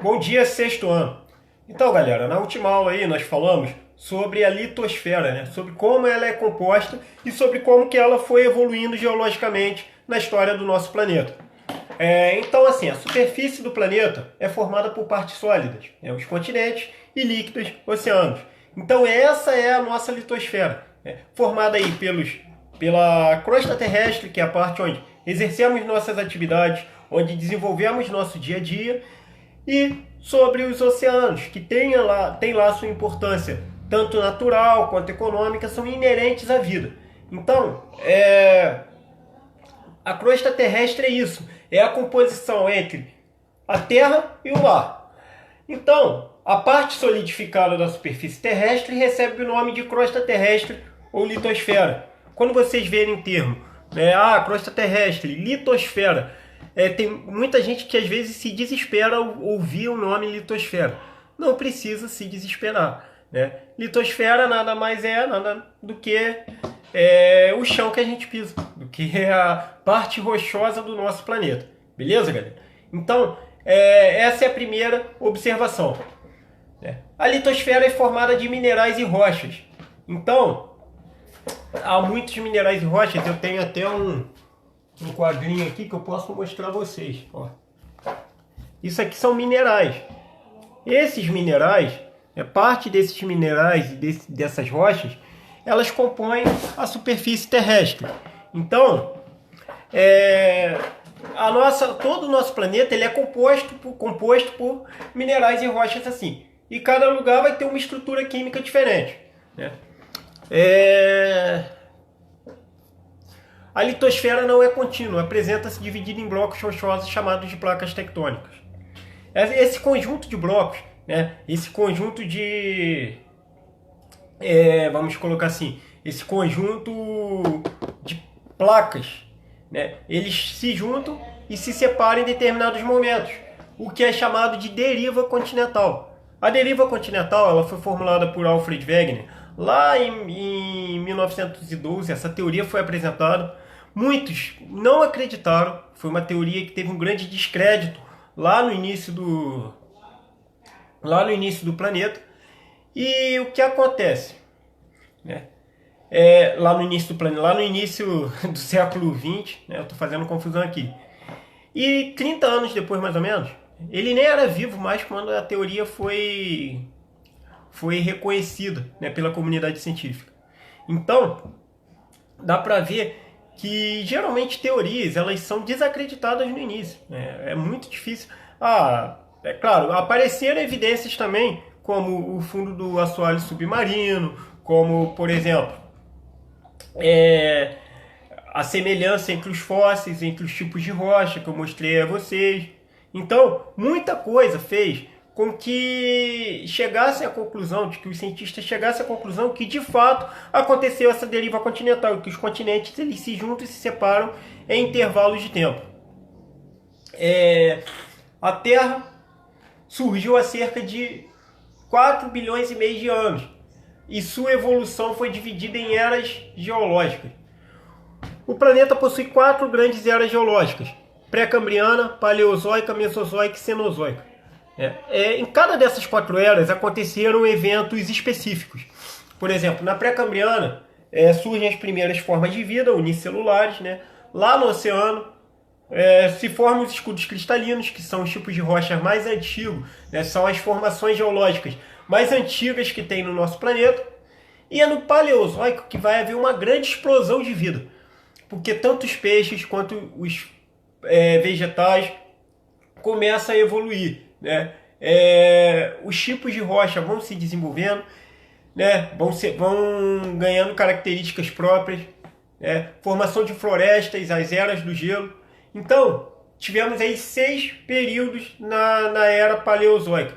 Bom dia, sexto ano. Então, galera, na última aula aí nós falamos sobre a litosfera, né? Sobre como ela é composta e sobre como que ela foi evoluindo geologicamente na história do nosso planeta. Então, assim, a superfície do planeta é formada por partes sólidas, né? Os continentes e líquidos oceanos. Então, essa é a nossa litosfera, né? Formada aí pela crosta terrestre, que é a parte onde exercemos nossas atividades, onde desenvolvemos nosso dia a dia, e sobre os oceanos, que tem lá sua importância, tanto natural quanto econômica, são inerentes à vida. Então, a crosta terrestre é isso, é a composição entre a Terra e o ar. Então, a parte solidificada da superfície terrestre recebe o nome de crosta terrestre ou litosfera. Quando vocês verem o termo, crosta terrestre, litosfera, tem muita gente que às vezes se desespera ao ouvir o nome litosfera. Não precisa se desesperar, né? Litosfera nada mais nada do que o chão que a gente pisa, do que a parte rochosa do nosso planeta. Beleza, galera? Então, essa é a primeira observação. A litosfera é formada de minerais e rochas. Então, há muitos minerais e rochas. Eu tenho até um quadrinho aqui que eu posso mostrar a vocês. Ó. Isso aqui são minerais. Esses minerais, parte desses minerais e dessas rochas, elas compõem a superfície terrestre. Então, todo o nosso planeta ele é composto por minerais e rochas assim. E cada lugar vai ter uma estrutura química diferente, né? A litosfera não é contínua, apresenta-se dividida em blocos rochosos chamados de placas tectônicas. Esse conjunto de blocos, né, esse conjunto de... vamos colocar assim, esse conjunto de placas, né, eles se juntam e se separam em determinados momentos, o que é chamado de deriva continental. A deriva continental ela foi formulada por Alfred Wegener lá em 1912. Essa teoria foi apresentada. Muitos não acreditaram. Foi uma teoria que teve um grande descrédito lá no início do planeta. E o que acontece? Lá no início do planeta, lá no início do século XX, eu estou fazendo confusão aqui. E 30 anos depois, mais ou menos, ele nem era vivo mais quando a teoria foi reconhecida, pela comunidade científica. Então, dá para ver que geralmente teorias elas são desacreditadas no início. É muito difícil. É claro, apareceram evidências também, como o fundo do assoalho submarino, como, por exemplo, a semelhança entre os fósseis, entre os tipos de rocha que eu mostrei a vocês. Então, muita coisa fez com que chegassem à conclusão, de que os cientistas chegassem à conclusão que de fato aconteceu essa deriva continental, que os continentes eles se juntam e se separam em intervalos de tempo. A Terra surgiu há cerca de 4 bilhões e meio de anos e sua evolução foi dividida em eras geológicas. O planeta possui 4 grandes eras geológicas: pré-cambriana, paleozoica, mesozoica e cenozoica. Em cada dessas 4 eras aconteceram eventos específicos. Por exemplo, na pré-cambriana surgem as primeiras formas de vida unicelulares. Lá no oceano se formam os escudos cristalinos, que são os tipos de rochas mais antigos, são as formações geológicas mais antigas que tem no nosso planeta. E é no paleozoico que vai haver uma grande explosão de vida, porque tanto os peixes quanto os vegetais começam a evoluir. Os tipos de rocha vão se desenvolvendo, vão ganhando características próprias, formação de florestas, as eras do gelo. Então, tivemos aí 6 períodos na era paleozoica: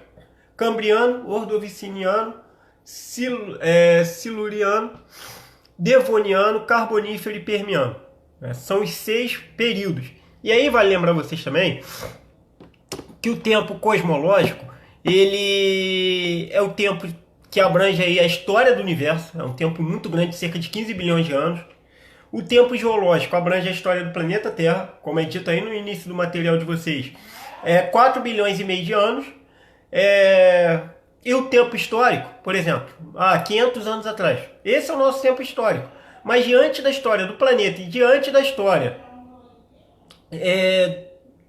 cambriano, ordoviciniano, siluriano, devoniano, carbonífero e permiano. São os 6 períodos. E aí vale lembrar vocês também que o tempo cosmológico ele é o tempo que abrange aí a história do universo. É um tempo muito grande, cerca de 15 bilhões de anos. O tempo geológico abrange a história do planeta Terra, como é dito aí no início do material de vocês. 4 bilhões e meio de anos. E o tempo histórico, por exemplo, há 500 anos atrás. Esse é o nosso tempo histórico. Mas diante da história do planeta e diante da história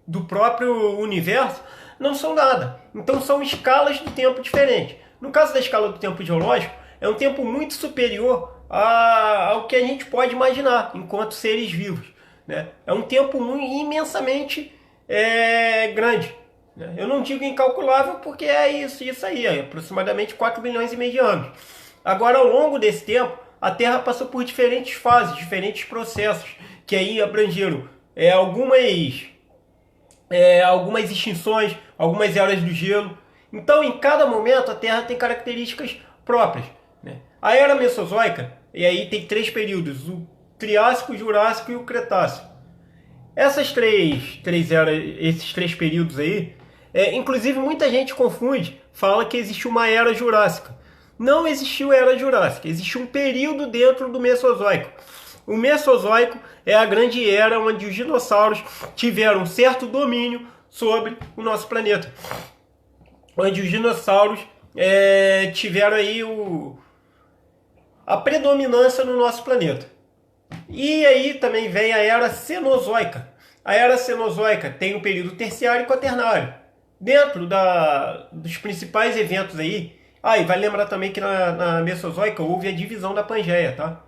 do próprio universo, não são nada. Então são escalas do tempo diferentes. No caso da escala do tempo geológico, é um tempo muito superior ao que a gente pode imaginar enquanto seres vivos, né? É um tempo imensamente grande. Eu não digo incalculável porque é isso aí, é aproximadamente 4 bilhões e meio de anos. Agora, ao longo desse tempo, a Terra passou por diferentes fases, diferentes processos, que aí abrangeram algumas extinções, algumas eras do gelo. Então, em cada momento, a Terra tem características próprias, né? A Era Mesozoica, e aí tem 3 períodos, o Triássico, o Jurássico e o Cretácico. Esses três períodos aí, inclusive muita gente confunde, fala que existiu uma Era Jurássica. Não existiu Era Jurássica, existiu um período dentro do Mesozoico. O Mesozoico é a grande era onde os dinossauros tiveram um certo domínio sobre o nosso planeta. Onde os dinossauros tiveram aí a predominância no nosso planeta. E aí também vem a Era Cenozoica. A Era Cenozoica tem o período terciário e quaternário. Dentro dos principais eventos aí, e vale lembrar também que na Mesozoica houve a divisão da Pangeia, tá?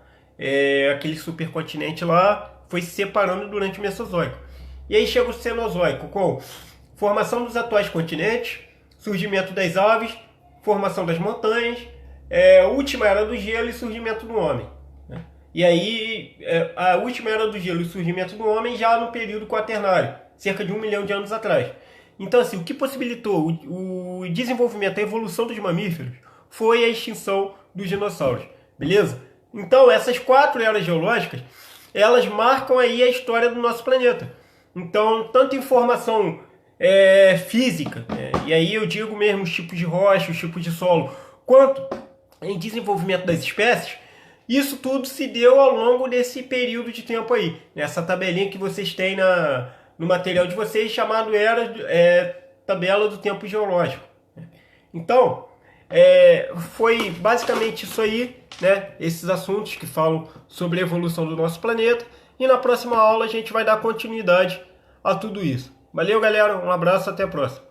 Aquele supercontinente lá foi se separando durante o Mesozoico. E aí chega o Cenozoico com formação dos atuais continentes, surgimento das aves, formação das montanhas, última era do gelo e surgimento do homem. Né? E aí a última era do gelo e surgimento do homem já no período quaternário, cerca de 1 milhão de anos atrás. Então, assim, o que possibilitou o desenvolvimento, a evolução dos mamíferos foi a extinção dos dinossauros, beleza? Então, essas 4 eras geológicas, elas marcam aí a história do nosso planeta. Então, tanto em formação física, e aí eu digo mesmo os tipos de rocha, os tipos de solo, quanto em desenvolvimento das espécies, isso tudo se deu ao longo desse período de tempo aí. Nessa tabelinha que vocês têm no material de vocês, chamado tabela do tempo geológico. Então, foi basicamente isso aí, né? Esses assuntos que falam sobre a evolução do nosso planeta. E na próxima aula a gente vai dar continuidade a tudo isso. Valeu, galera. Um abraço, até a próxima.